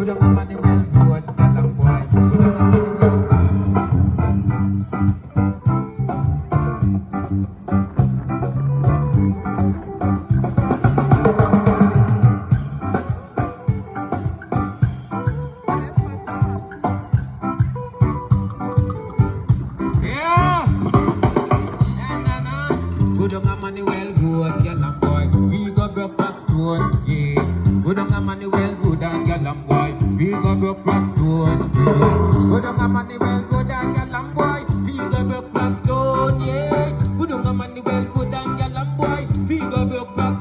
Good on a money well good, get a boy. Good on a money well. Yeah. Good on a money well good, get a boy. We go broke back stone, yeah. Good on a money well good and get a boy. We go broke back stone, yeah. Good on a money well good and get a boy. We go broke back stone, yeah. Good on a money well good and get a boy. We go broke back.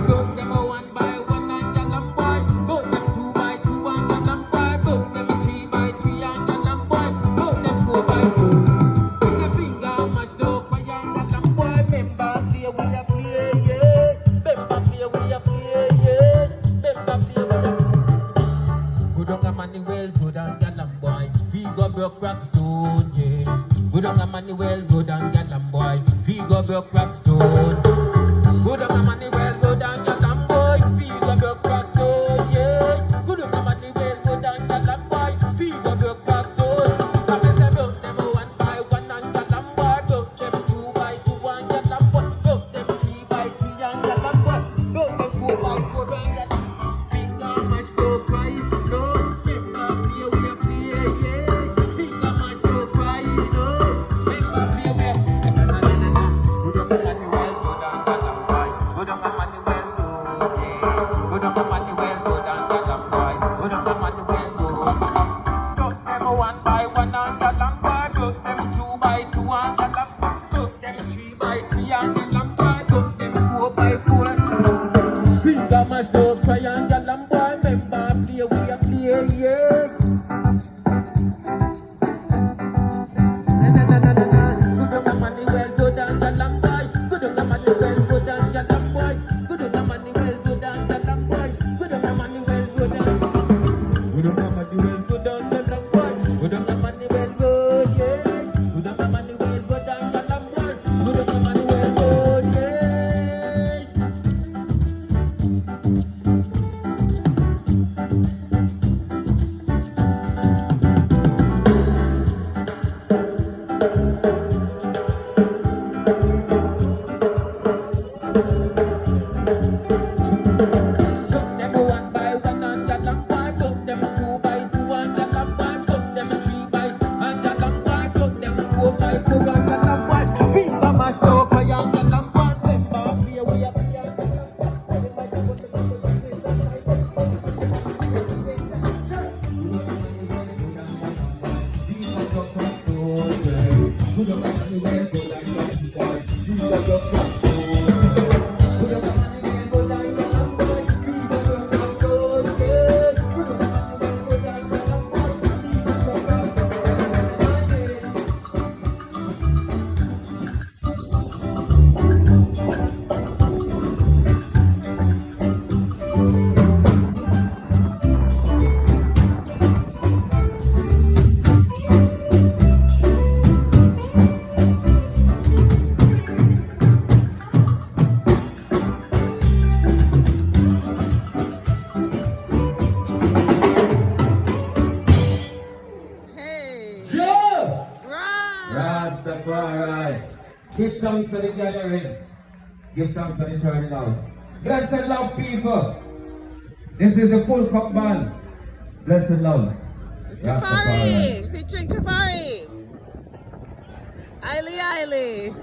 Broke them one by one and get a boy. Broke them two by two and get a boy. Broke them three by three and get a boy. Broke them four by four. The finger match up and get a boy. Member play we a play, yeah. Member play we a play, yeah. Member play we a good on a money well, good on galam boy. We go broke rock stone, yeah. Good on a money well, good on galam boy. We go broke rock stone. Good on a money well, good on galam boy. We go broke rock stone, yeah. Good on a money well, good on galam boy. We go broke rock stone. Come and say broke them one by one and galam boy. Broke them two by two and galam boy. Broke them three by three and galam boy. Broke them four by four and galam. Finger mash go price, no. Member play we a play, yeah. Finger mash go price, no. Member play we a good on the money well, good on galam boy. Good on the money well, good, yeah. Good on the money well, good on galam boy. Good on the money well, good. Broke them one by one and galam boy. Broke them two by two and galam boy. Broke them three by three and galam boy. Broke them four by four. Finger mash go price and galam boy. Member play we a play, yeah. Good on the money well, good on galam boy. Good on the money well, good on galam boy. Good on the money well, good on galam boy. Good on the money well, good on. Good on the money well, good on galam boy. Good on the money well, good, yeah. Good on the money well, good on galam boy. Good on the money well, good, yeah. Took them one by one and galam boy. Took them two by two and galam boy. Took them three by and galam boy. Took them four by four and galam boy. Finger mash go and galam boy. Member play we a play and galam boy. Hey! Joe! Right! Rastafari. Give thanks for the gathering. Give thanks for the turning out. Blessed love, people. This is the full cup band. Blessed love. Tafari! Featuring Tafari! Ailey Ailey!